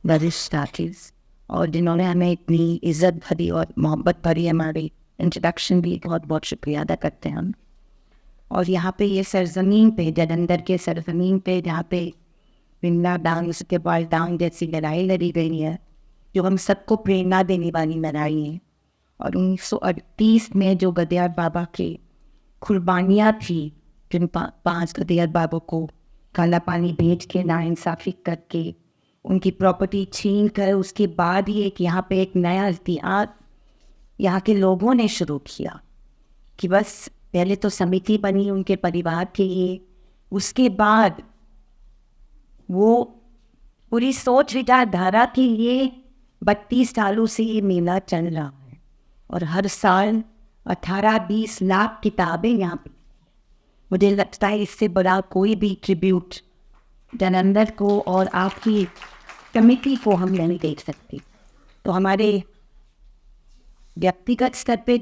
वरिष्ठ साथीज और जिन्होंने हमें इतनी इज्जत भरी और मोहब्बत भरी हमारी इंट्रोडक्शन भी बहुत बहुत शुक्रिया अदा करते हैं हम। और यहाँ पे ये सरजमीन पे, जालंधर के सरजमीन पे, जहाँ पे पिंडा डांस के बाद डांस जैसी लड़ाई लड़ी गई है, जो हम सबको प्रेरणा देने वाली लड़ाई है। और 1938 में जो गदियार बाबा की कुर्बानियाँ थी, जिन 5 गदियार बाबा को काला पानी भेज के नाइंसाफ़ी करके उनकी प्रॉपर्टी छीन कर, उसके बाद ही यहाँ पे एक नया इतिहास यहाँ के लोगों ने शुरू किया कि बस पहले तो समिति बनी उनके परिवार के लिए, उसके बाद वो पूरी सोच विचारधारा के लिए 32 सालों से ये मेला चल रहा है। और हर साल 18-20 लाख किताबें यहाँ पे, मुझे लगता है इससे बड़ा कोई भी ट्रिब्यूट जालंधर को और आपकी कमेटी को हम नहीं देख सकते। तो हमारे व्यक्तिगत स्तर पे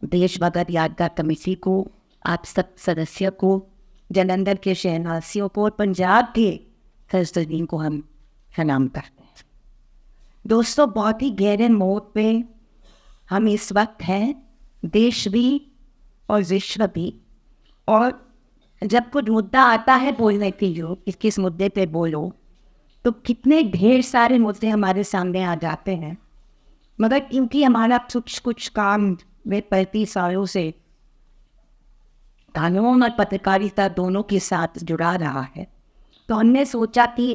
देश भगत यादगार कमेटी को, आप सब सदस्य को, जालंधर के शहरवासियों को और पंजाब के सरजमीन को हम सलाम करते हैं। दोस्तों, बहुत ही गहरे मोड़ पे हम इस वक्त हैं, देश भी और विश्व भी। और जब कुछ मुद्दा आता है बोलने के लिए, किस मुद्दे पे बोलो, तो कितने ढेर सारे मुद्दे हमारे सामने आ जाते हैं। मगर क्योंकि हमारा कुछ काम वे 35 सालों से कानून और पत्रकारिता दोनों के साथ जुड़ा रहा है, तो हमने सोचा कि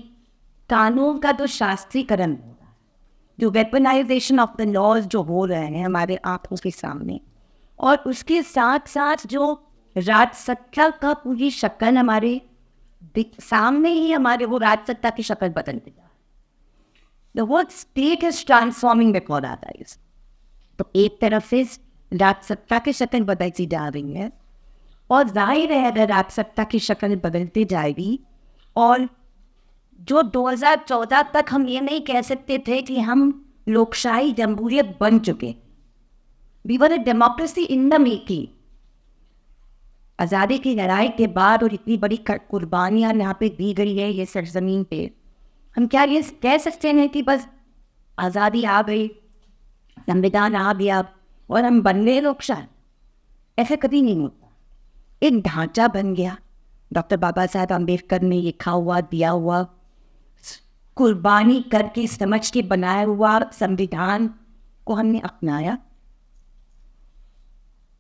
कानून का तो शास्त्रीकरण हो रहा है, जो वेपनाइजेशन ऑफ द लॉज जो हो रहे हैं हमारे आंखों के सामने, और उसके साथ साथ जो राजसत्ता का पूरी शक्ल हमारे सामने ही, हमारे वो राजसत्ता की शक्ल बदलते जा रही है। The word state is transforming before our eyes। तो एक तरफ से राजसत्ता की शक्ल बदलती जा रही है, और जाहिर है अगर राजसत्ता की शक्ल बदलती जाएगी, और जो 2014 तक हम ये नहीं कह सकते थे कि हम लोकशाही जमहूरियत बन चुके, we were a democracy in the making. आज़ादी की लड़ाई के बाद और इतनी बड़ी कुर्बानियाँ यहाँ पे दी गई है ये सरजमीन पे, हम क्या ये कह सकते हैं कि बस आज़ादी आ गई, संविधान आ गया और हम बन गए लोकशाही? ऐसे कभी नहीं होता। एक ढांचा बन गया, डॉक्टर बाबा साहब अम्बेडकर ने लिखा हुआ, दिया हुआ, कुर्बानी करके समझ के बनाया हुआ संविधान को हमने अपनाया,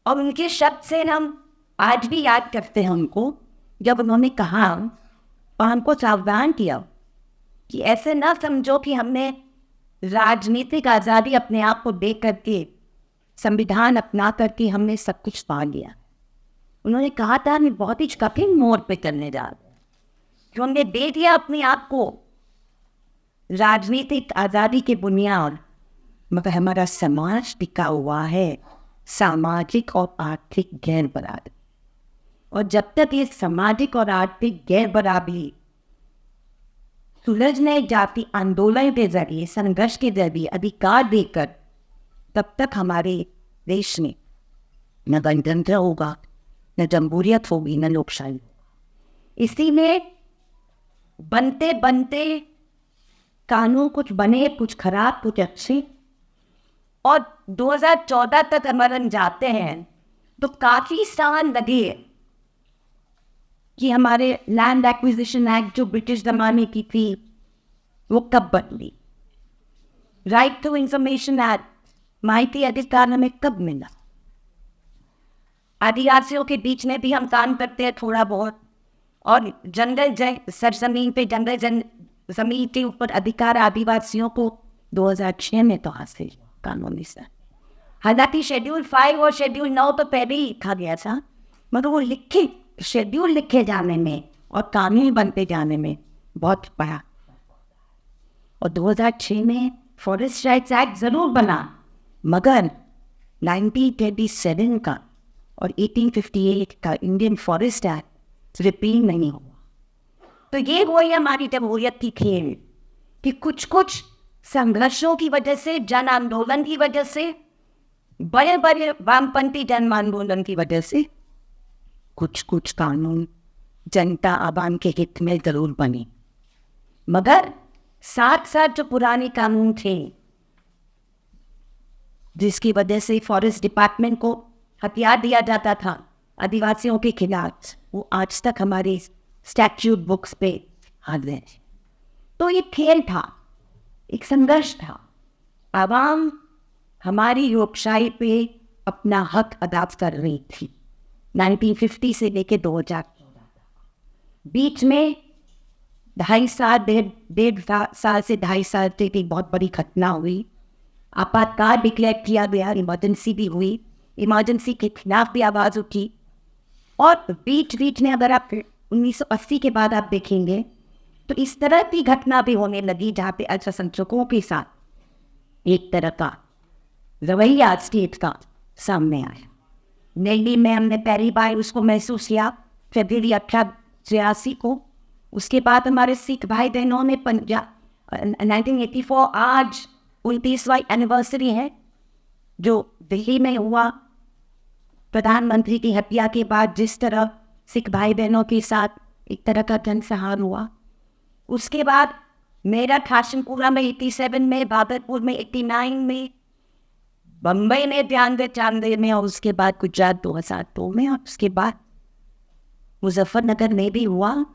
और उनके शब्द से हम आज भी याद करते हैं उनको, जब उन्होंने कहा और हमको सावधान किया कि ऐसे ना समझो कि हमने राजनीतिक आज़ादी अपने आप को दे करके, संविधान अपना करके हमने सब कुछ पा लिया। उन्होंने कहा था हम बहुत ही कठिन मोड़ पे चलने जा रहे हैं, जो हमने दे दिया अपने आप को राजनीतिक आज़ादी के बुनियाद, मगर हमारा समाज टिका हुआ है सामाजिक और आर्थिक गैर बराबरी। और जब तक ये सामाजिक और आर्थिक गैर बराबरी सुलझ नहीं जाती आंदोलन के जरिए, संघर्ष के जरिए, अधिकार देकर, तब तक हमारे देश में न गणतंत्र होगा, न जमहूरियत होगी, न लोकशाही होगी। इसीलिए बनते बनते कानून कुछ बने, कुछ खराब, कुछ अच्छे, और 2014 तक अगर हम जाते हैं तो काफ़ी साल लगे कि हमारे लैंड एक्विजिशन एक्ट जो ब्रिटिश ज़माने की थी वो कब बदली, राइट टू इंफॉर्मेशन एक्ट, माहिती अधिकार हमें कब मिला। आदिवासियों के बीच में भी हम काम करते हैं थोड़ा बहुत, और जंगल सरजमीन पे जंगल जमीन के ऊपर अधिकार आदिवासियों को 2006 में तो हासिल कानूनी से। हालांकि शेड्यूल 5 और शेड्यूल 9 तो पहले ही लिखा गया था, मगर वो शेड्यूल लिखे जाने में और कानून बनते जाने में बहुत बड़ा। और 2006 में फॉरेस्ट राइट्स एक्ट ज़रूर बना, मगर 1927 का और 1858 का इंडियन फॉरेस्ट एक्ट रिपील नहीं हुआ। तो ये वही हमारी जमहूरियत की खेल कि कुछ कुछ संघर्षों की वजह से, जन आंदोलन की वजह से, बड़े बड़े वामपंथी जन आंदोलन की वजह से कुछ कुछ कानून जनता आवाम के हित में ज़रूर बने, मगर साथ साथ जो पुराने कानून थे जिसकी वजह से फॉरेस्ट डिपार्टमेंट को हथियार दिया जाता था आदिवासियों के खिलाफ, वो आज तक हमारे स्टैट्यूट बुक्स पे हाजिर है। तो ये खेल था, एक संघर्ष था। आवाम हमारी लोकशाही पे अपना हक अदा कर रही थी 1950 से लेके 2014 बीच में 2.5 साल, डेढ़ साल से 2.5 साल तक एक बहुत बड़ी घटना हुई। आपातकाल डिक्लेयर किया गया, इमरजेंसी भी हुई, इमरजेंसी के खिलाफ भी आवाज़ उठी। और बीच बीच में अगर आप 1980 के बाद आप देखेंगे तो इस तरह की घटना भी होने लगी जहाँ पे अल्पसंख्यकों के साथ एक तरह का रवैया स्टेट का सामने आया। दिल्ली में हमने पहली बार उसको महसूस किया फरवरी 1883 को। उसके बाद हमारे सिख भाई बहनों ने 1984 आज 29वां एनिवर्सरी है जो दिल्ली में हुआ। प्रधानमंत्री की हत्या के बाद जिस तरह सिख भाई बहनों के साथ एक तरह का जनसंहार हुआ, उसके बाद मेरठ हाशिमपुरा में 87 में, भागलपुर में 89 में, बम्बई में 92 में, और उसके बाद गुजरात 2002 में, और उसके बाद मुजफ्फरनगर में भी हुआ।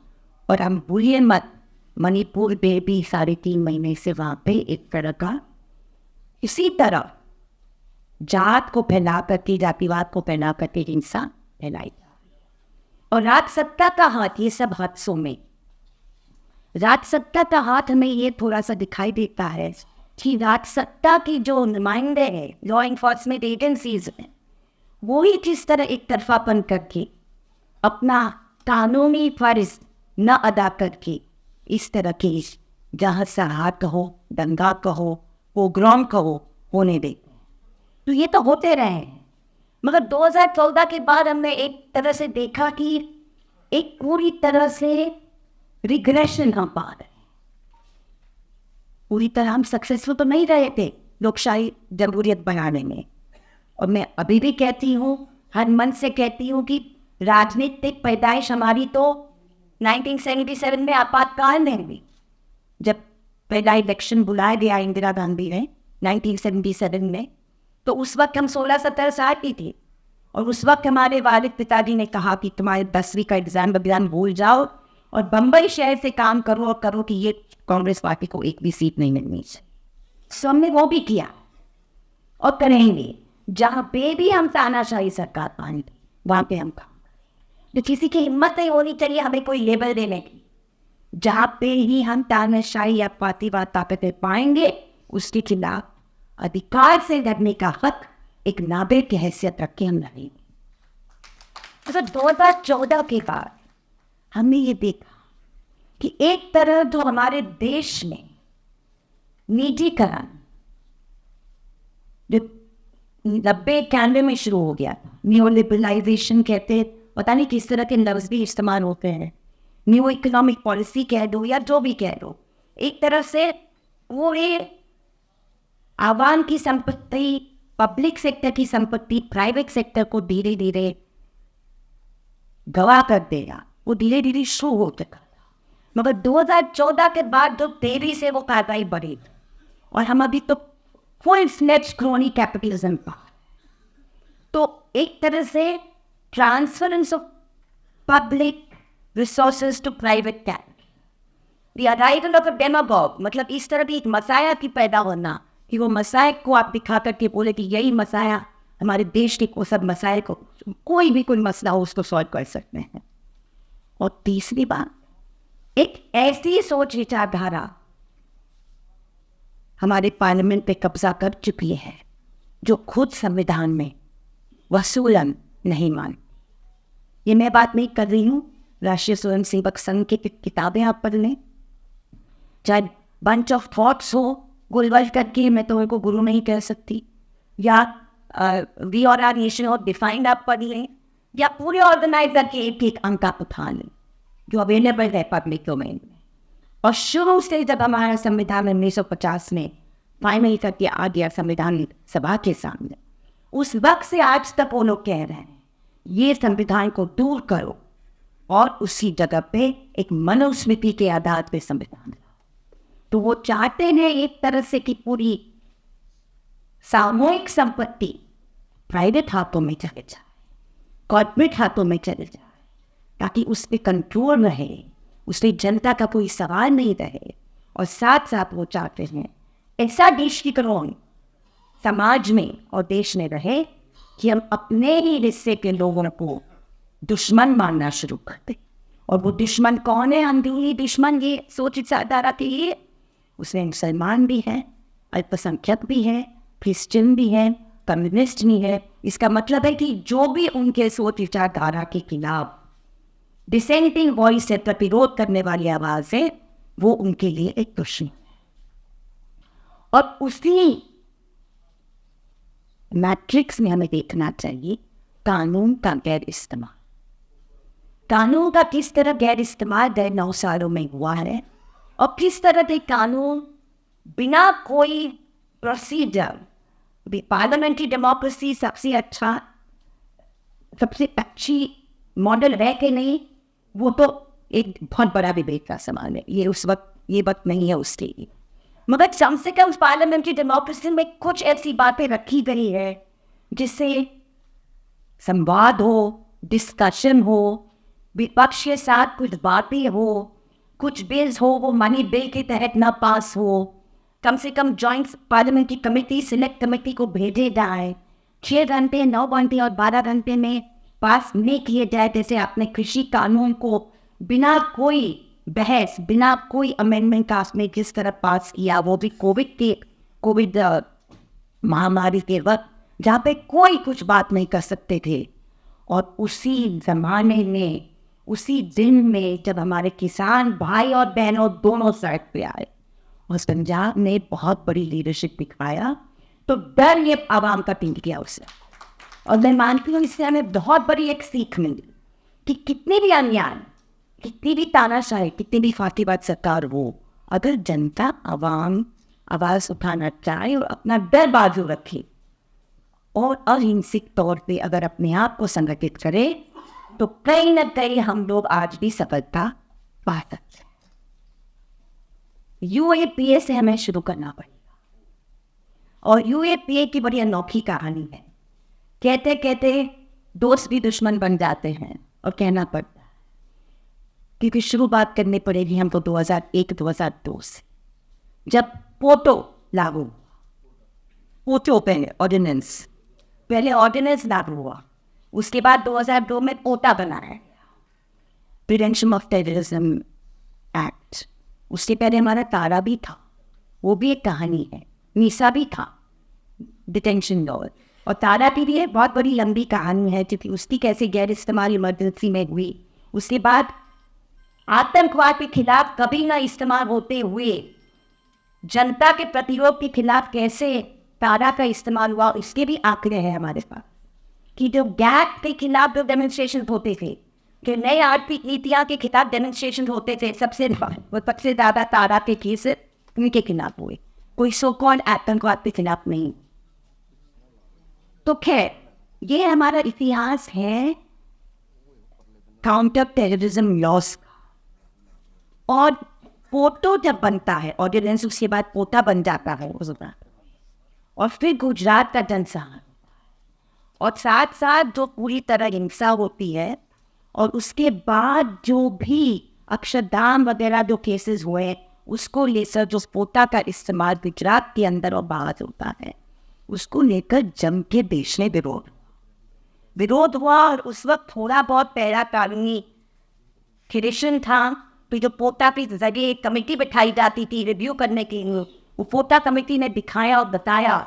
और हम भूलिए मत, मणिपुर में भी 3.5 महीने से वहाँ पे एक तरह का इसी तरह जात को फैला करके, जातिवाद को फैला करके हिंसा फैलाई। और राजसत्ता का हाथ ये सब हादसों में, राजसत्ता का हाथ हमें ये थोड़ा सा दिखाई देता है कि राजसत्ता की जो नुमाइंदे हैं, लॉ इन्फोर्समेंट एजेंसीज हैं, वो ही किस तरह एक तरफापन करके अपना कानूनी फर्ज न अदा करके इस तरह के जहाँ सहार कहो, दंगा कहो, पोग्राम कहो होने दे। तो ये तो होते रहे हैं, मगर 2014 के बाद हमने एक तरह से देखा कि एक पूरी तरह से रिग्रेशन हम पा रहे हैं। पूरी तरह हम सक्सेसफुल तो नहीं रहे थे लोकशाही जमहूरियत बनाने में। और मैं अभी भी कहती हूँ, हर मन से कहती हूँ कि राजनीतिक पैदाइश हमारी तो 1977 में आपातकाल में हुई, जब पहला इलेक्शन बुलाया गया इंदिरा गांधी ने 1977 में। तो उस वक्त हम 16-17 साल की थी, और उस वक्त हमारे वालिद पिताजी ने कहा कि तुम्हारे 10वीं का एग्जाम भूल जाओ और बम्बई शहर से काम करो और करो कि ये कांग्रेस पार्टी को एक भी सीट नहीं मिलनी चाहिए। सो हमने वो भी किया और करेंगे। जहाँ पे भी हम तानाशाही सरकार पाएंगे वहाँ पे हम काम करेंगे। तो किसी की हिम्मत नहीं होनी चाहिए हमें कोई लेबल देने की। जहाँ पे ही हम तानाशाही या पार्टीवाद ताकतें पाएंगे उसके खिलाफ अधिकार से लड़ने का हक एक नागरिक की हैसियत रख के हम लड़ेंगे। तो 2014 के बाद हमने ये देखा कि एक तरह जो हमारे देश में निजीकरण जो 90-91 में शुरू हो गया, न्यू लिबरलाइजेशन कहते, पता नहीं किस तरह के लफ्ज भी इस्तेमाल होते हैं, न्यू इकोनॉमिक पॉलिसी कह दो या जो भी कह दो, एक तरह से वो ये आवाम की संपत्ति, पब्लिक सेक्टर की संपत्ति प्राइवेट सेक्टर को धीरे धीरे गवा कर देगा, वो धीरे धीरे शुरू हो चुका था। मगर 2014 के बाद जो तेजी से वो कार्रवाई बढ़ी और हम अभी तो फुल फ्लेज्ड क्रोनी कैपिटलिज्म पर, तो एक तरह से transference of public resources to private capital, the arrival of a demagogue, मतलब इस तरह की एक मसाया की पैदा होना कि वो मसाए को आप दिखा करके बोले कि यही मसाया हमारे देश के सब मसाए को, कोई भी कोई मसला हो उसको सॉल्व कर सकते हैं। और तीसरी बात, एक ऐसी सोच विचारधारा हमारे पार्लियामेंट पे कब्जा कर चुकी है जो खुद संविधान में वसूलन नहीं मानती। ये मैं बात नहीं कर रही हूँ, राष्ट्रीय स्वयंसेवक संघ की किताबें आप पढ़ लें, चाहे बंच ऑफ थॉट्स हो गुलवर्ज करके, मैं तो को गुरु नहीं कह सकती, या वी और आर नेशन ऑफ डिफाइंड आप पढ़ लें, या पूरे ऑर्गेनाइज करके एक अंक आप उठा लें जो अवेलेबल है पब्लिक डोमेन में। और शुरू से जब हमारा संविधान 1950 में फाइनल करके आ गया संविधान सभा के सामने, उस वक्त से आज तक वो लोग कह रहे हैं ये संविधान को दूर करो और उसी जगह पे एक मनुस्मृति के आधार पे संविधान लाओ। तो वो चाहते हैं एक तरह से कि पूरी सामूहिक संपत्ति प्राइवेट हाथों में चले जाए, कॉर्पोरेट हाथों में चले जाए, ताकि उस पर कंट्रोल रहे, उस पर जनता का कोई सवाल नहीं रहे। और साथ साथ वो चाहते हैं ऐसा दृष्टिकोण समाज में और देश में रहे कि हम अपने ही हिस्से के लोगों को दुश्मन मानना शुरू कर दें। और वो दुश्मन कौन है? अंदरूनी दुश्मन ये सोच विचारधारा के लिए उसमें मुसलमान भी हैं, अल्पसंख्यक भी हैं, क्रिश्चियन भी हैं, कम्युनिस्ट भी है। इसका मतलब है कि जो भी उनके सोच विचारधारा के खिलाफ डिसेंटिंग वॉइस से प्रतिरोध करने वाली आवाज है, वो उनके लिए एक दुश्मन है। और उसी मैट्रिक्स में हमें देखना चाहिए कानून का गैर इस्तेमाल। कानून का किस तरह गैर इस्तेमाल 9 सालों में हुआ है, और किस तरह के कानून बिना कोई प्रोसीजर, पार्लियामेंट्री डेमोक्रेसी सबसे अच्छी मॉडल है कि नहीं, वो तो एक बहुत बड़ा डिबेट का सवाल है। ये वक्त नहीं है उसके लिए, मगर कम से कम पार्लियामेंट्री डेमोक्रेसी में कुछ ऐसी बातें रखी गई है जिससे संवाद हो, डिस्कशन हो, विपक्ष के साथ कुछ बातें हो, कुछ बिल्स हो वो मनी बिल के तहत ना पास हो, कम से कम joint parliamentary committee select committee को भेजे जाए, 6 घंटे 9 घंटे और 12 घंटे में पास नहीं किए जाए। जैसे आपने कृषि कानून को बिना कोई बहस, बिना कोई अमेंडमेंट कास्ट में किस तरह पास किया, वो भी कोविड महामारी के वक्त, जहाँ पे कोई कुछ बात नहीं कर सकते थे। और उसी जमाने में, उसी दिन में जब हमारे किसान भाई और बहनों दोनों सड़क पे आए और पंजाब ने बहुत बड़ी लीडरशिप दिखाया, तो डर ये आवाम का टूट गया उससे। और मैं मानती हूँ इससे हमें बहुत बड़ी एक सीख मिली कि कितनी भी अन्याय, कितनी भी तानाशाही, कितनी भी फांसीबाज सरकार हो, अगर जनता आवाम आवाज़ उठाना चाहे और अपना डर बाजू रखे और अहिंसक तौर पे अगर अपने आप को संगठित करे, तो कहीं ना कहीं हम लोग आज भी सफलता पा सकते हैं। यूएपीए से हमें शुरू करना पड़ेगा। और यूएपीए की बड़ी अनोखी कहानी है। कहते कहते दोस्त भी दुश्मन बन जाते हैं और कहना पड़ता है, क्योंकि शुरुआत करनी पड़ेगी हमको 2001-2002 से, जब पोटो लागू हुआ। पोटो पहले ऑर्डिनेंस लागू हुआ, उसके बाद 2002 में पोटा बनाया, प्रिवेंशन ऑफ टेररिज्म एक्ट। उसके पहले हमारा तारा भी था, वो भी एक कहानी है। मीसा भी था, डिटेंशन लॉ। और तारा की भी एक बहुत बड़ी लंबी कहानी है, क्योंकि उसकी कैसे गैर इस्तेमाल इमरजेंसी में हुई। उसके बाद आतंकवाद के खिलाफ कभी ना इस्तेमाल होते हुए जनता के प्रतिरोध के खिलाफ कैसे तारा का इस्तेमाल हुआ, इसके भी आंकड़े हैं हमारे पास। कि जो गैट के खिलाफ जो डेमोन्स्ट्रेशन होते थे, जो नए आर्थिक नीतियाँ के खिलाफ डेमोन्स्ट्रेशन होते थे, सबसे ज़्यादा तारा के केस उनके खिलाफ हुए, कोई सो कॉल्ड आतंकवाद के खिलाफ नहीं। तो खैर, ये हमारा इतिहास है काउंटर टेररिज्म लॉस। और पोटो जब बनता है ऑर्डिनेंस, उसके बाद पोटा बन जाता है उस बार, और फिर गुजरात का जनसंहार, और साथ साथ जो पूरी तरह हिंसा होती है, और उसके बाद जो भी अक्षरधाम वगैरह जो केसेस हुए, उसको लेकर जो पोटा का इस्तेमाल गुजरात के अंदर और बाहर होता है, उसको लेकर जम के देश में विरोध हुआ। और उस वक्त थोड़ा बहुत पहला कानूनी क्रिएशन था, तो जो पोटा के जरिए एक कमेटी बिठाई जाती थी रिव्यू करने के लिए, वो पोटा कमेटी ने दिखाया और बताया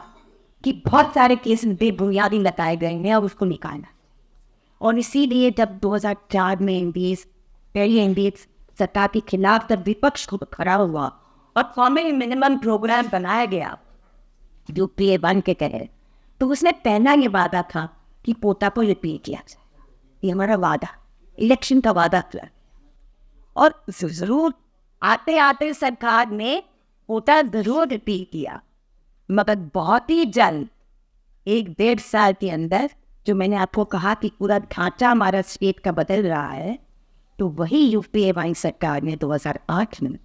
कि बहुत सारे केस बेबुनियादी लगाए गए हैं और उसको निकालना। और इसीलिए जब 2004 में एनडीए सरकार के खिलाफ जब विपक्ष को खड़ा हुआ और कॉमन मिनिमम प्रोग्राम बनाया गया यूपीए 1 के तहत, तो उसने पहला ये वादा था कि पोटा को रिपीट किया जाएगा। ये हमारा वादा, इलेक्शन का वादा था। और जरूर आते आते सरकार ने पोटा जरूर रिपीट किया, मगर बहुत ही जल्द 1-1.5 साल के अंदर, जो मैंने आपको कहा कि पूरा ढांचा हमारा स्टेट का बदल रहा है, तो वही यूपीए 1 सरकार ने 2008 में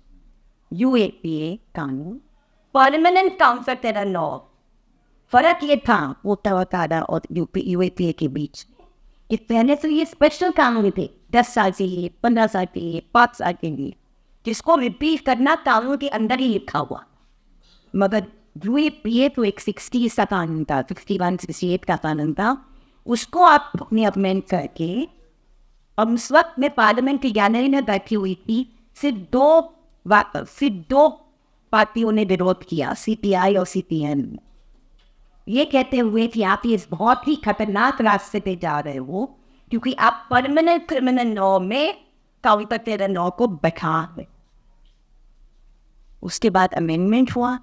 UAPA कानून, परमानेंट काउंसलर टेरर लॉ, फर्क ये था वोटावाकाडा और UAPA के बीच कि पहले तो ये स्पेशल कानून थे 10 साल के लिए, 15 साल के लिए, 5 साल के लिए, जिसको रिपीट करना कानून के अंदर ही लिखा हुआ। मगर UAPA तो एक 60 का कानून था, 61, 68 का कानून था, उसको आप अपने अमेंड करके, अब उस वक्त में पार्लियामेंट की गैलरी में बैठी हुई थी, सिर्फ दो पार्टियों ने विरोध किया, CPI और CPM, ये कहते हुए कि आप ये बहुत ही खतरनाक रास्ते पे जा रहे हो, क्योंकि आप परमानेंट क्रिमिनल लॉ में काउंटर टेरर लॉ को बैठा रहे। उसके बाद अमेंडमेंट हुआ,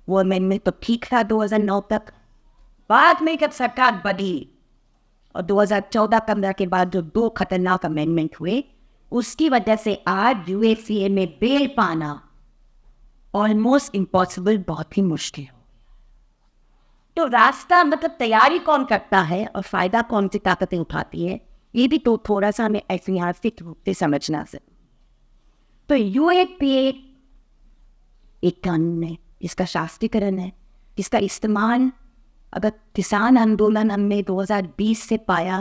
वो अमेंडमेंट तो ठीक था 2009 तक। बाद में जब सरकार बढ़ी और 2014-15 के बाद जो 2 खतरनाक अमेंडमेंट हुए, उसकी वजह से आज UACA में बेल पाना ऑलमोस्ट इम्पॉसिबल, बहुत ही मुश्किल हो। तो रास्ता मतलब तैयारी कौन करता है और फायदा कौन सी ताकतें उठाती है, ये भी तो थोड़ा सा हमें ऐतिहासिक रूप से समझना से। तो UAPA एक कानून है, इसका शास्त्रीकरण है, जिसका इस्तेमाल अगर किसान आंदोलन हमने 2020 से पाया,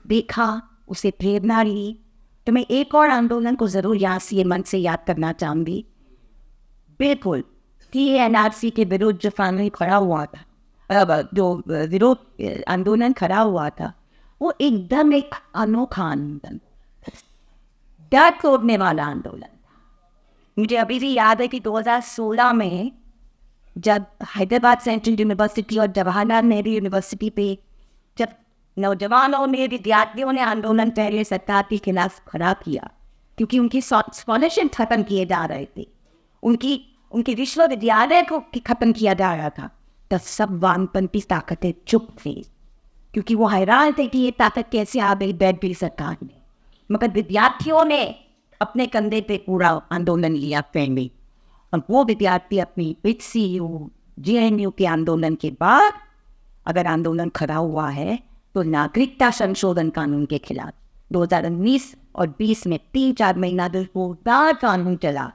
देखा, उसे प्रेरणा ली, तो मैं एक और आंदोलन को जरूर यहाँ से ये मन से याद करना चाहूँगी। बिल्कुल TNRC के विरुद्ध जो फाइनल खड़ा हुआ था, जो विरोध आंदोलन खड़ा हुआ था, वो एकदम एक अनोखा आंदोलन, डर तोड़ने वाला आंदोलन था। मुझे अभी भी याद है कि 2016 में जब हैदराबाद सेंट्रल यूनिवर्सिटी और जवाहरलाल नेहरू यूनिवर्सिटी पे जब नौजवानों ने, विद्यार्थियों ने आंदोलन पहले सरकार के खिलाफ खड़ा किया, क्योंकि उनकी स्कॉलरशिप खत्म किए जा रहे थे, उनकी विश्वविद्यालय को खत्म किया जा रहा था, तब सब वामपंथी ताकतें चुप थी, क्योंकि वो हैरान थे कि ये ताकत कैसे आ गई बैठ गई सरकार में। मगर विद्यार्थियों ने अपने कंधे पे पूरा आंदोलन लिया पहले, और वो विद्यार्थी अपनी HCU, JNU के आंदोलन के बाद अगर आंदोलन खड़ा हुआ है तो नागरिकता संशोधन कानून के खिलाफ 2019 और 20 में 3-4 महीना जोरदार कानून चला,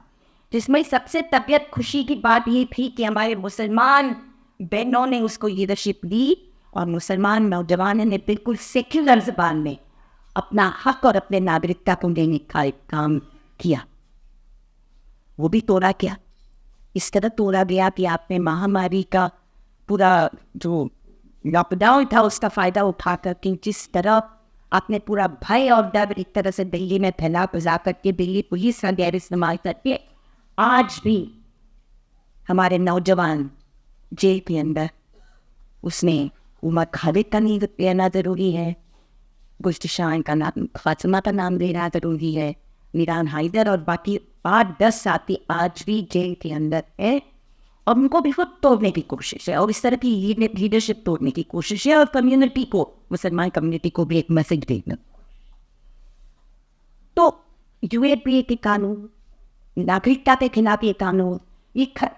जिसमें सबसे तबीयत खुशी की बात ये थी कि हमारे मुसलमान बहनों ने उसको लीडरशिप दी और मुसलमान नौजवानों ने बिल्कुल सेक्युलर ज़बान में अपना हक और अपने नागरिकता को देने का एक काम किया। वो भी तोड़ा गया, इस तरह तोड़ा गया कि आपने महामारी का पूरा जो लॉकडाउन था उसका फ़ायदा उठाकर कि जिस तरह आपने पूरा भय और डर एक तरह से दिल्ली में फैला फैला करके दिल्ली पुलिस का गैर इस्तेमाल करके आज भी हमारे नौजवान जेल के अंदर, उसमें उमर खालिद का नाम लेना ज़रूरी है, गुलशन शाह का नाम, फातिमा का नाम लेना ज़रूरी है, मीरान हैदर और बाकी 8-10 साथी आज भी जेल के अंदर है, और उनको भी खुद तोड़ने की कोशिश है, और इस तरह की लीडरशिप तोड़ने की कोशिश है, और कम्युनिटी को, मुसलमान कम्युनिटी को भी एक मैसेज देना। तो UAPA के कानून, नागरिकता के खिलाफ ये कानून,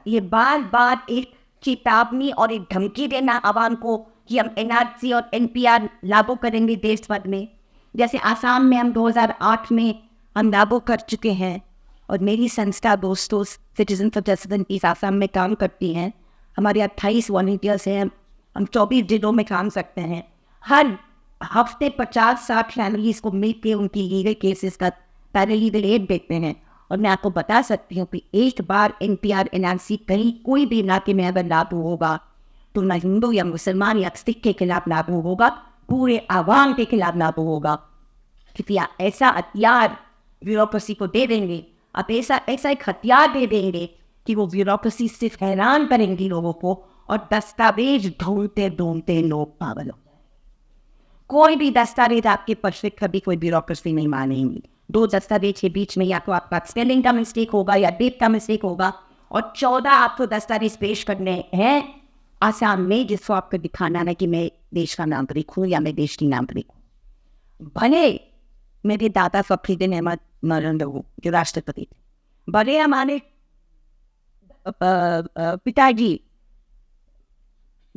ये बार बार एक चेतावनी और एक धमकी देना आवाम को कि हम NRC और NPR लागू करेंगे देश भर में। जैसे आसाम में हम 2008 में हम लागू कर चुके हैं, और मेरी संस्था दोस्तों citizen for justice peace Assam में काम करती हैं, हमारे 28 वॉलंटियर्स हैं, हम 24 जिलों में काम सकते हैं। हर हफ्ते 50-60 फैमिलीज़ को मिल के उनकी लीगल केसेस का पैरालीगल एड देते हैं। और मैं आपको बता सकती हूँ कि एक बार NPR NRC कहीं कोई भी इलाके में अगर लागू होगा तो ना हिंदू या मुसलमान या सिख के खिलाफ लागू होगा, पूरे आवाम के खिलाफ लागू होगा, क्योंकि आप ऐसा हथियार ब्यूरोक्रेसी को दे देंगे, आप ऐसा एक हथियार दे देंगे कि वो ब्यूरोक्रेसी सिर्फ हैरान करेंगी लोगों को, और दस्तावेज ढूंढते ढूंढते लोग पागल हो। कोई भी दस्तावेज आपके पक्ष कभी कोई ब्यूरोक्रेसी नहीं मानेंगी। 2 दस्तावेज के बीच में या तो आपका स्पेलिंग का मिस्टेक होगा या डेट का मिस्टेक होगा, और 14 आपको दस्तावेज पेश करने हैं आसाम में, जिसको आपको दिखाना है कि मैं देश का नागरिक हूँ या मैं देश की नागरिक हूँ। भले मेरे दादा फखरुद्दीन अहमद नरेंद्र हो जो राष्ट्रपति थे, भले हमारे पिताजी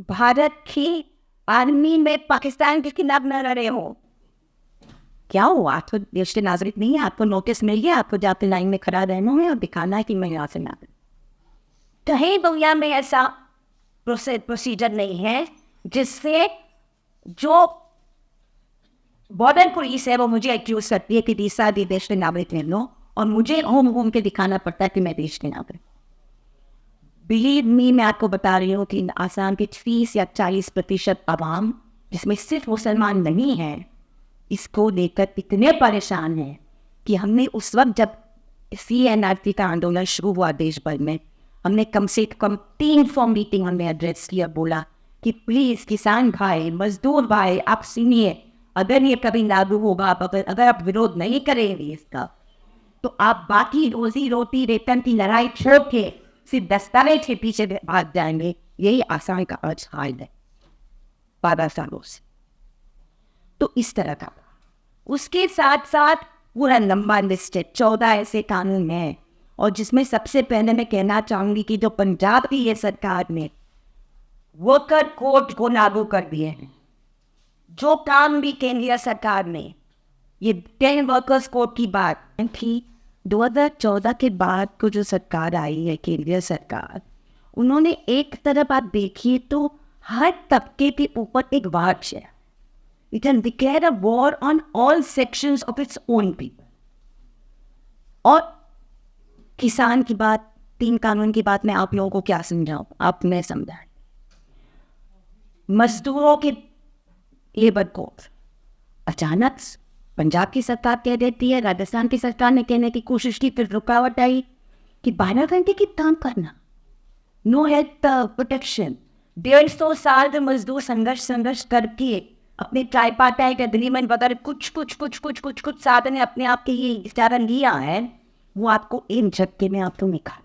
भारत की आर्मी में पाकिस्तान के खिलाफ न लड़े हो, क्या हुआ, आपको देश के नागरिक नहीं है, आपको नोटिस मिल गया, आपको जाते लाइन में खड़ा रहना है और दिखाना है कि मैं यहाँ से नागरिक। कहीं दुनिया में ऐसा प्रोसीजर नहीं है जिससे जो बॉर्डर पुलिस है वो मुझे एक्यूज करती है कि तीसरा देश के नागरिक ले लो, और मुझे घूम के दिखाना पड़ता है कि मैं देश के नागरिक। बिलीव मी, मैं आपको बता रही हूँ कि आसाम के 30 या 40% आवाम, जिसमें सिर्फ मुसलमान नहीं है, इसको लेकर इतने परेशान हैं कि हमने उस वक्त जब CNRP का आंदोलन शुरू हुआ देश भर में, हमने कम से कम 3 फॉर्म मीटिंग हमने एड्रेस किया, बोला कि प्लीज़ किसान भाई, मजदूर भाई, आप सुनिए, अगर ये कभी लागू होगा, अगर आप विरोध नहीं करेंगे इसका, तो आप बाकी रोजी रोटी वेतन की लड़ाई छोड़ के सिर्फ दस्तावेज के पीछे भाग जाएंगे। यही आसाम का आज हाल है 12 सालों से। तो इस तरह का, उसके साथ साथ पूरा लंबा लिस्ट है, 14 ऐसे कानून हैं, और जिसमें सबसे पहले मैं कहना चाहूंगी कि जो पंजाब की ये सरकार ने वर्कर कोड को लागू कर दिए हैं, जो काम भी केंद्रीय सरकार ने, ये 10 वर्कर्स कोड की बात थी 2014 के बाद को जो सरकार आई है केंद्रीय सरकार, उन्होंने एक तरफ आप देखिए तो हर तबके के ऊपर एक वार है। It can declare a war on all sections of its own people. और किसान की बात, 3 कानून की बात मैं आप लोगों को क्या समझाऊं, आप मैं समझाएं। मजदूरों के लेबर कोड अचानक पंजाब की सरकार कह देती है, राजस्थान की सरकार ने कहने की कोशिश की, फिर रुकावट आई कि 12 घंटे की काम करना, नो हेल्थ प्रोटेक्शन। 150 साल मजदूर संघर्ष करके अपने ट्राइपार्टाइट एग्रीमेंट वगैरह कुछ साधन अपने आप के ये इशारा लिया है, वो आपको एक झटके में आपको निकालना।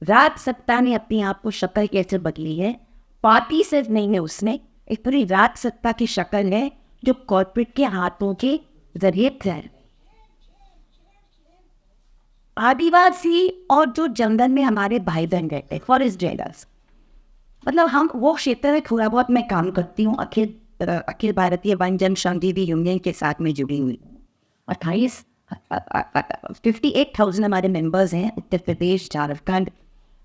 राज सत्ता ने अपने आप को शक्ल कैसे बदली है, पार्टी सिर्फ नहीं है उसमें, एक पूरी राज सत्ता की शक्ल है जो कॉर्पोरेट के हाथों के जरिए चल। आदिवासी और जो जंगल में हमारे भाई बहन रहते, फॉरेस्ट जेलर्स, मतलब हम वो क्षेत्र में थोड़ा बहुत मैं काम करती हूँ, अखिल भारतीय वन जन श्रमजीवी यूनियन के साथ में जुड़ी हुई। 58,000 हमारे मेंबर्स हैं उत्तर प्रदेश, झारखंड,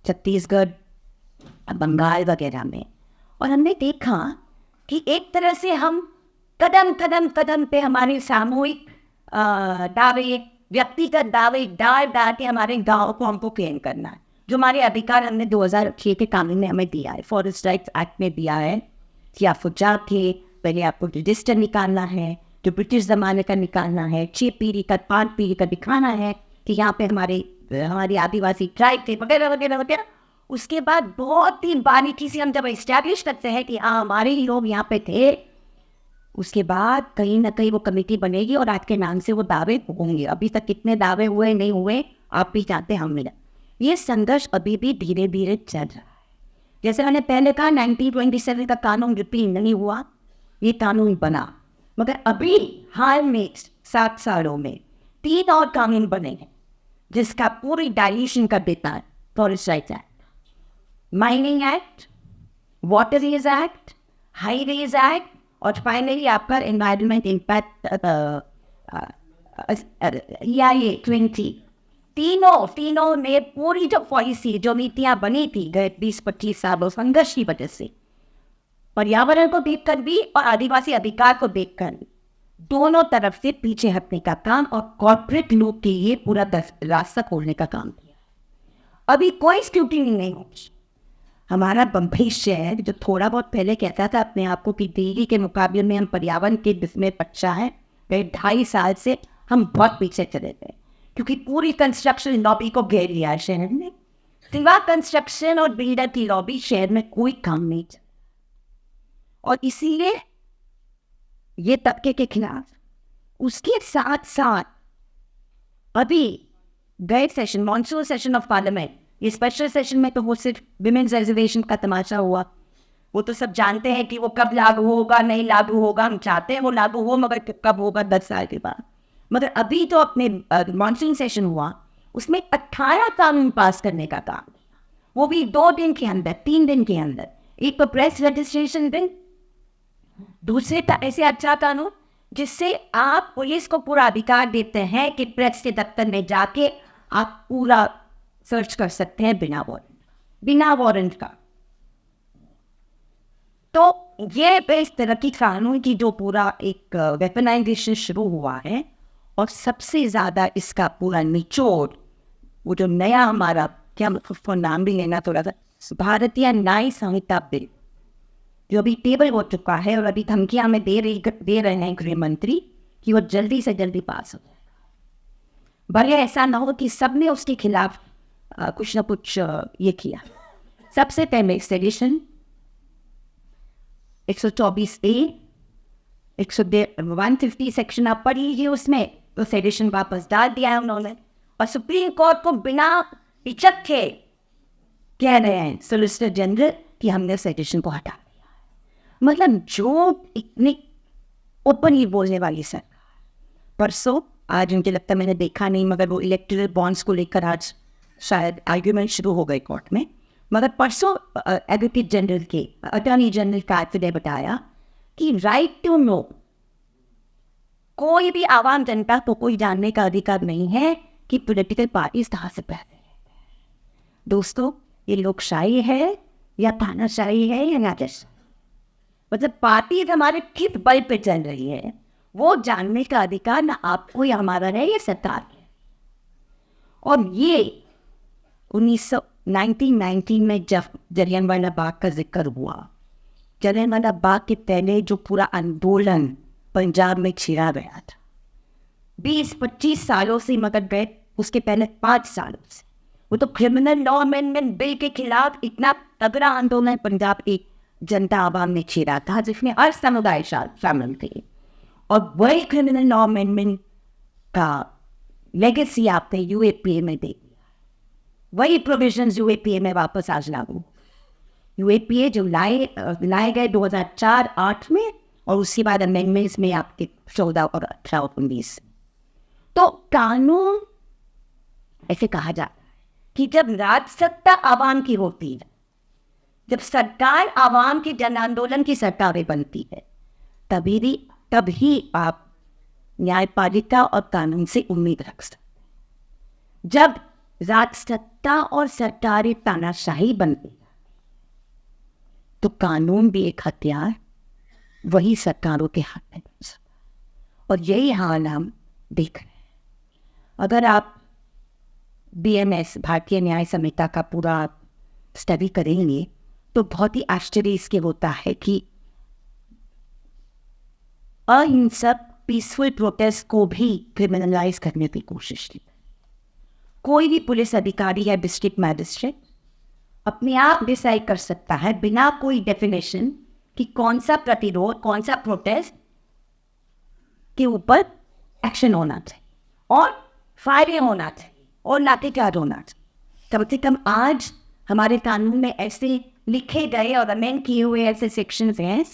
छत्तीसगढ़, बंगाल वगैरह में। और हमने देखा कि एक तरह से हम कदम पे हमारे सामूहिक दावे, व्यक्तिगत दावे डाल के हमारे गाँव को हमको क्लेम करना है। जो हमारे अधिकार हमने 2006 के कानून में हमें दिया है, फॉरेस्ट राइट्स एक्ट में दिया है कि आपको जाके पहले आपको रजिस्टर निकालना है, जो ब्रिटिश ज़माने का निकालना है, 6 पीढ़ी का 5 पीढ़ी का दिखाना है कि यहाँ पे हमारी आदिवासी ट्राइब थे वगैरह वगैरह वगैरह। उसके बाद बहुत ही बारीकी से हम जब इस्टेब्लिश करते हैं कि हाँ हमारे ही लोग यहाँ पे थे, उसके बाद कहीं ना कहीं वो कमेटी बनेगी और आपके नाम से वो दावे होंगे। अभी तक कितने दावे हुए नहीं हुए आप भी जानते हैं। हमने ये संघर्ष अभी भी धीरे धीरे चल रहा है। जैसे मैंने पहले कहा 1927 का कानून रिपीट नहीं हुआ, ये कानून बना, मगर अभी हाल में 7 सालों में 3 और कानून बने हैं जिसका पूरी डायल्यूशन कर देता है। Forest rights act, mining act, waterways act, highways act, और फाइनली आपका एनवायरनमेंट इम्पैक्ट EIA 20। तीनों में पूरी जो पॉलिसी, जो नीतियाँ बनी थी गए 20-25 सालों संघर्ष की वजह से, पर्यावरण को देखकर भी और आदिवासी अधिकार को देखकर दोनों तरफ से पीछे हटने का काम और कॉर्पोरेट लोग के लिए पूरा रास्ता खोलने का काम किया। अभी कोई स्क्रूटिनी नहीं होगी। हमारा बम्बई शहर जो थोड़ा बहुत पहले कहता था अपने आप को कि दिल्ली के मुकाबले में हम पर्यावरण के जिसमें पक्षा है, गए 2.5 साल से हम बहुत पीछे चले गए, क्योंकि पूरी कंस्ट्रक्शन लॉबी को घेर लिया है शहर में। सिवा कंस्ट्रक्शन और बिल्डर की लॉबी शहर में कोई काम नहीं चल, और इसीलिए ये तबके के खिलाफ। उसके साथ साथ अभी गए session, monsoon session of parliament, ये स्पेशल सेशन में तो वो सिर्फ विमेन्स रिजर्वेशन का तमाशा हुआ। वो तो सब जानते हैं कि वो कब लागू होगा, नहीं लागू होगा। हम चाहते हैं वो लागू हो, मगर कब होगा 10 साल के बाद। मगर अभी तो अपने मॉनसून सेशन हुआ, उसमें 18 कानून पास करने का काम, वो भी 2 दिन के अंदर, 3 दिन के अंदर। एक तो प्रेस रजिस्ट्रेशन बिल, दूसरे ऐसे अच्छा कानून जिससे आप पुलिस को पूरा अधिकार देते हैं कि प्रेस के दफ्तर में जाके आप पूरा सर्च कर सकते हैं बिना वारंट का। तो ये इस तरह की कानून की जो पूरा एक वेपनाइजेशन शुरू हुआ है, और सबसे ज़्यादा इसका पूरा निचोड़ वो जो नया हमारा, क्या उसको नाम भी लेना थोड़ा सा, भारतीय न्याय संहिता बिल जो अभी टेबल हो चुका है, और अभी धमकियां हमें दे रहे हैं गृह मंत्री कि वो जल्दी से जल्दी पास हो जाए। भले ऐसा ना हो कि सबने उसके खिलाफ कुछ ना कुछ ये किया। सबसे पहले सेडिशन 124A 150 सेक्शन आप पढ़ लीजिए, उसमें तो सेडिशन वापस डाल दिया है उन्होंने, और सुप्रीम कोर्ट को बिना हिचक के कह रहे हैं सोलिसिटर जनरल कि हमने सेडिशन को हटा दिया। मतलब जो इतनी ओपनली बोलने वाली सरकार, परसों आज मुझे लगता है, मैंने देखा नहीं, मगर वो इलेक्टोरल बॉन्ड्स को लेकर आज शायद आर्ग्यूमेंट शुरू हो गए कोर्ट में, मगर परसों एडवोकेट जनरल के अटॉर्नी जनरल कैथ ने बताया कि राइट टू नो, कोई भी आवाम जनता को कोई जानने का अधिकार नहीं है कि पॉलिटिकल पार्टीज कहाँ से पैसे लेते हैं। दोस्तों, ये लोकशाही है या तानाशाही है या राजशाही? मतलब पार्टी हमारे किस बल पे चल रही है वो जानने का अधिकार ना आपको या हमारा है, ये सरकार है। और ये 1919 में जब जलियांवाला बाग का जिक्र हुआ, जलियांवाला बाग के पहले जो पूरा आंदोलन पंजाब में छिड़ा गया था 20-25 सालों से, मगर गए उसके पहले 5 सालों से, वो तो क्रिमिनल लॉ अमेंडमेंट बिल के खिलाफ इतना तगड़ा आंदोलन पंजाब की जनता आवाम ने छेड़ा था, जिसमें हर समुदाय शामिल थे। और वही क्रिमिनल लॉ अमेंडमेंट का लेगेसी आपने यूएपीए में दे दिया। वही प्रोविजंस यूएपीए में वापस आज लागू। यूएपीए जो लाए गए 2004-8 में, और उसके बाद अमेंडमेंट्स में आपके 14 और 18 और 19। तो कानून ऐसे कहा जाता है कि जब राजसत्ता आवाम की होती है, जब सरकार आवाम के जन आंदोलन की सरकारें बनती है, तभी आप न्यायपालिका और कानून से उम्मीद रख सकते हैं। जब राजसत्ता और सरकारें तानाशाही बनती है, तो कानून भी एक हथियार वही सरकारों के हाथ में बन सकता है। और यही हाल हम देख रहे हैं। अगर आप BNS भारतीय न्याय संहिता का पूरा स्टडी करेंगे तो बहुत ही आश्चर्य इसके होता है कि अहिंसक पीसफुल प्रोटेस्ट को भी क्रिमिनलाइज करने की कोशिश की। कोई भी पुलिस अधिकारी या डिस्ट्रिक्ट मैजिस्ट्रेट अपने आप डिसाइड कर सकता है बिना कोई डेफिनेशन कि कौन सा प्रतिरोध, कौन सा प्रोटेस्ट के ऊपर एक्शन होना चाहिए और फायरिंग होना चाहिए और लाठीचार्ज होना चाहिए। कम से कम आज हमारे कानून में ऐसे लिखे गए और अमेंड किए हुए ऐसे सेक्शंस हैं,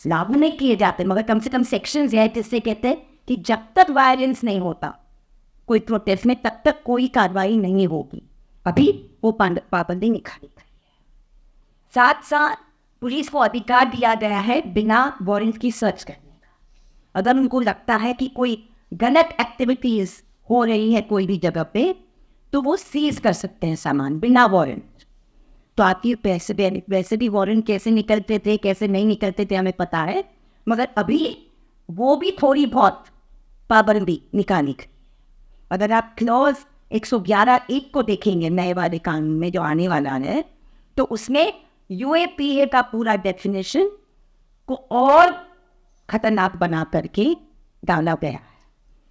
लागू नहीं किए जाते, मगर कम से कम सेक्शंस हैं जिससे कहते हैं कि जब तक वायलेंस नहीं होता कोई प्रोटेस्ट में, तब तक कोई कार्रवाई नहीं होगी। अभी वो पाबंदी निकाली गई है। साथ साथ पुलिस को अधिकार दिया गया है बिना वारंट की सर्च करने का। अगर उनको लगता है कि कोई गलत एक्टिविटीज हो रही है कोई भी जगह पे, तो वो सीज कर सकते हैं सामान बिना वारंट। तो आपकी वैसे भी वारंट कैसे निकलते थे, कैसे नहीं निकलते थे हमें पता है, मगर अभी वो भी थोड़ी बहुत पाबंदी निकाली गई। अगर आप क्लॉज 111(1) को देखेंगे नए वाले कानून में जो आने वाला है, तो उसमें यूएपीए का पूरा डेफिनेशन को और खतरनाक बना करके डाला गया है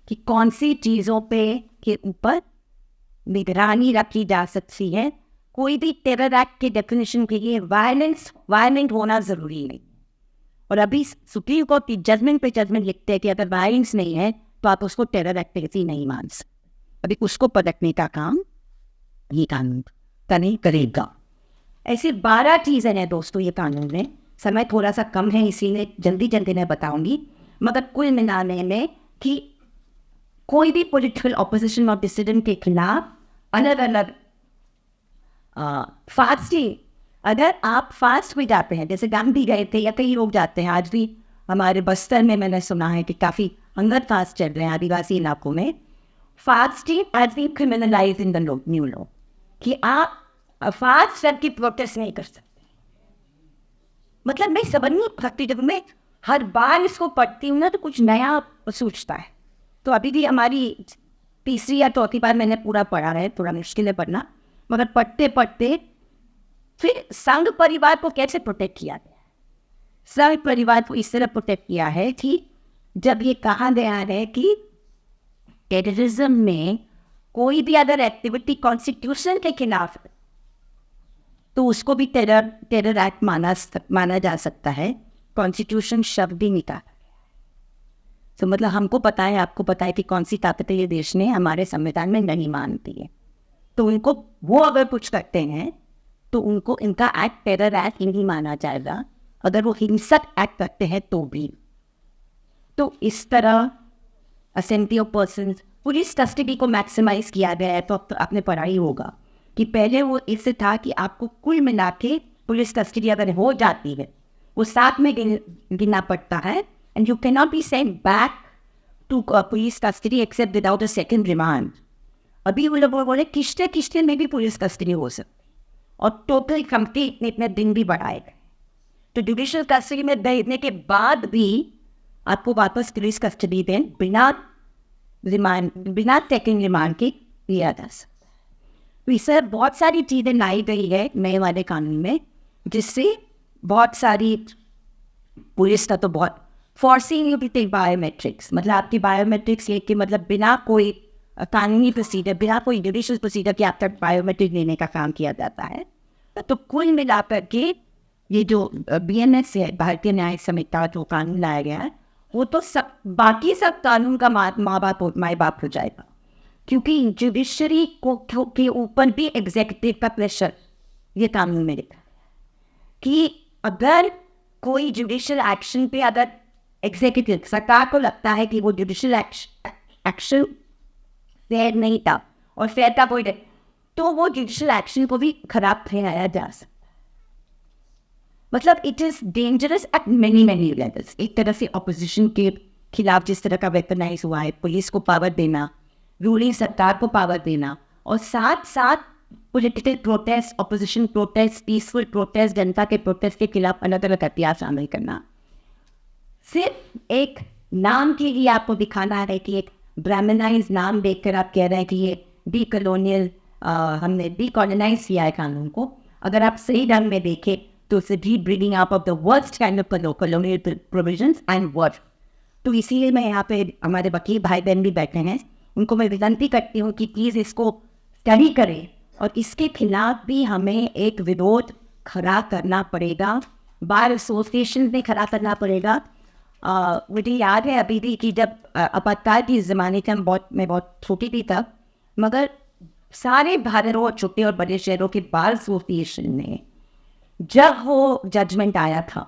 कि कौन सी चीज़ों पे के ऊपर निगरानी रखी जा सकती है। कोई भी टेरर एक्ट के डेफिनेशन के लिए वायलेंट होना ज़रूरी नहीं। और अभी सुप्रीम कोर्ट की जजमेंट पे जजमेंट लिखते हैं कि अगर वायलेंस नहीं है तो आप उसको टेरर एक्टिविटी नहीं मान सकते। अभी उसको पलटने का काम ये कानून करेगा। ऐसे 12 चीज़ें हैं दोस्तों ये कानून में। समय थोड़ा सा कम है, इसीलिए जल्दी मैं बताऊंगी, मगर कुल मिलाने में कि कोई भी पॉलिटिकल ऑपोजिशन और डिसिडेंट के खिलाफ अलग अलग फास्टिंग, अगर आप फास्ट भी जाते हैं, जैसे गांधी गए थे या कई लोग जाते हैं, आज भी हमारे बस्तर में मैंने सुना है कि काफ़ी हंगर फास्ट चल रहे हैं आदिवासी इलाकों में. Fasting has been criminalised in the new law कि आप फास्ट करके प्रोटेस्ट नहीं कर सकते. मतलब मैं समझ नहीं सकती, जब मैं हर बार इसको पढ़ती हूँ ना तो कुछ नया सोचता है. तो अभी भी हमारी तीसरी या चौथी बार मैंने पूरा पढ़ा है, थोड़ा मुश्किल है पढ़ना, मगर पढ़ते पढ़ते फिर संघ परिवार को कैसे प्रोटेक्ट किया गया. संघ परिवार को इस तरह प्रोटेक्ट किया है कि जब ये कहा गया है कि टेररिज्म में कोई भी अगर एक्टिविटी कॉन्स्टिट्यूशन के खिलाफ है तो उसको भी टेरर एक्ट माना जा सकता है. कॉन्स्टिट्यूशन शब्द ही निकाला. तो मतलब हमको पता है, आपको पता है कि कौन सी ताकतें ये देश ने हमारे संविधान में नहीं मानती है. तो उनको वो अगर कुछ करते हैं तो उनको इनका एक्ट टेरर एक्ट ही नहीं माना जाएगा, अगर वो हिंसक एक्ट करते हैं तो भी. तो इस तरह असेंटी ऑफ पर्सन्स, पुलिस कस्टडी को मैक्सिमाइज किया गया है. तो अब तो आपने पढ़ा ही होगा कि पहले वो इससे था कि आपको कुल मिला के पुलिस कस्टडी अगर हो जाती है वो साथ में गिनना पड़ता है. And you can not be sent back to police custody except without a second remand. अभी वो लोग बोले किश्ते में भी पुलिस कस्टडी हो सकती और टोटल कमिटी इतने दिन भी बढ़ाए गए. तो जुडिशियल कस्टडी में भेजने के बाद भी आपको वापस पुलिस कस्टडी दें बिना सेकेंड रिमांड के दिया जा सकता. तो इससे बहुत सारी चीज़ें लाई गई है नए वाले कानून में, जिससे बहुत सारी पुलिस का तो बहुत फोर्सिंग यू टू बायोमेट्रिक्स, मतलब आपकी बायोमेट्रिक्स ये कि मतलब बिना कोई कानूनी प्रोसीजर, बिना कोई जुडिशियल प्रोसीजर के आप तक बायोमेट्रिक लेने का काम किया जाता है. तो कुल मिलाकर के ये जो BNS है, भारतीय न्यायिक संहिता जो कानून लाया गया है, वो तो सब बाकी सब कानून का माँ बाप हो जाएगा. क्योंकि जुडिशरी को के ऊपर भी एग्जीक्यूटिव का प्रेशर ये कानून में लिखा है कि अगर कोई जुडिशियल एक्शन पे अगर एग्जीक्यूटिव सरकार को लगता है कि वो जुडिशियल एक्शन फेयर नहीं था और फेयर था कोई, तो वो जुडिशियल एक्शन को भी खराब ठहराया जा सकता है. मतलब it is dangerous eight many levels. एक तरह से ऑपोजिशन के खिलाफ जिस तरह का वेपनाइज हुआ है, पुलिस को पावर देना, रूलिंग सरकार को पावर देना, और साथ साथ political protest, opposition protest, peaceful protest, जनता के प्रोटेस्ट के खिलाफ अलग अलग हथियार शामिल करना. सिर्फ एक नाम के लिए आपको दिखाना है कि एक ब्राह्मणाइज नाम देखकर आप कह रहे हैं कि ये डीकोलोनियल, हमने डीकोलोनाइज किया है कानून को. अगर आप सही ढंग में देखें तो it's D bringing up of the worst kind of colonial provisions and what. तो इसीलिए मैं यहाँ पे हमारे वकील भाई बहन भी बैठे हैं, उनको मैं विनती करती हूँ कि प्लीज़ इसको स्टडी करें और इसके खिलाफ भी हमें एक विरोध खड़ा करना पड़ेगा. बार एसोसिएशन में खड़ा करना पड़ेगा. मुझे याद है अभी भी कि जब आपातकाल के ज़माने से मैं बहुत छोटी थी तब, मगर सारे भारत और छोटे और बड़े शहरों के बार एसोसिएशन ने जब वो जजमेंट आया था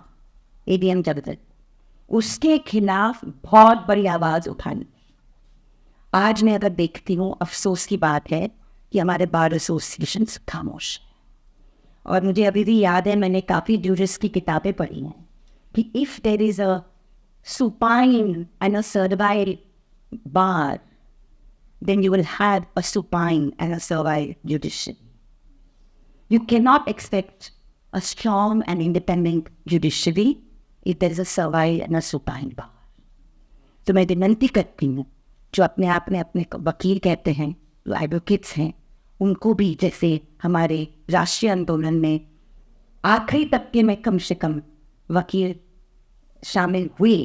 ADM जगदल, उसके खिलाफ बहुत बड़ी आवाज़ उठानी. आज मैं अगर देखती हूँ, अफसोस की बात है कि हमारे बार एसोसिएशन खामोश. और मुझे अभी भी याद है, मैंने काफ़ी जूरिस्ट की किताबें पढ़ी हैं कि if there is a supine and a servile bar, then you will have a supine and a servile judiciary. You cannot expect a strong and independent judiciary if there is a servile and a supine bar. तो मैं विनती करती हूँ जो अपने आप में अपने वकील कहते हैं, जो एडवोकेट्स हैं, उनको भी जैसे हमारे राष्ट्रीय आंदोलन में आखिरी तबके में कम से कम वकील शामिल हुए.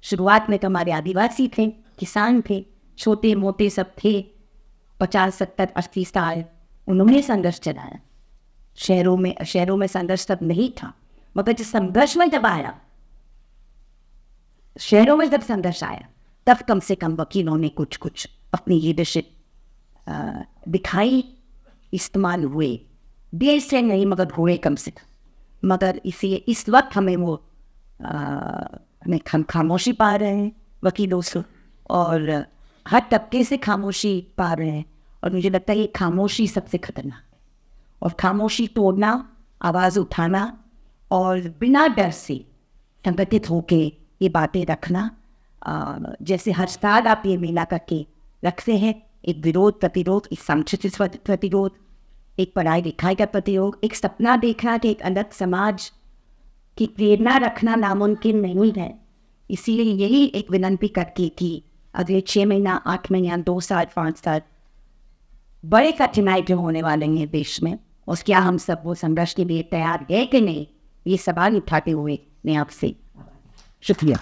शुरुआत में तो हमारे आदिवासी थे, किसान थे, छोटे मोटे सब थे, 50, 70, 80 साल उन्होंने संघर्ष चलाया. शहरों में संघर्ष तब नहीं था, मगर जिस संघर्ष में जब आया, शहरों में जब संघर्ष आया, तब कम से कम वकीलों ने कुछ अपनी लीडरशिप दिखाई, इस्तेमाल हुए. देर से नहीं मगर हुए कम से कम. मगर इस वक्त हमें वो हमें खामोशी पा रहे हैं वकीलों से, और हर तबके से खामोशी पा रहे हैं. और मुझे लगता है ये खामोशी सबसे खतरनाक है. और खामोशी तोड़ना, आवाज़ उठाना और बिना डर से संगठित होके ये बातें रखना। जैसे हर साल आप ये मेला करके रखते हैं, एक विरोध प्रतिरोध, एक समुचित प्रतिरोध, एक पढ़ाई लिखाई का प्रतिरोध, एक सपना देखना कि एक अलग समाज की प्रेरणा रखना नामुमकिन नहीं है। इसीलिए यही एक विनंती करती थी, अगले 6 महीना, 8 महीना, 2 साल, 5 साल बड़े कठिनाई जो होने वाले हैं देश में, और क्या हम सब वो संघर्ष के लिए तैयार है कि नहीं, ये सवाल उठाते हुए मैं आपसे शुक्रिया।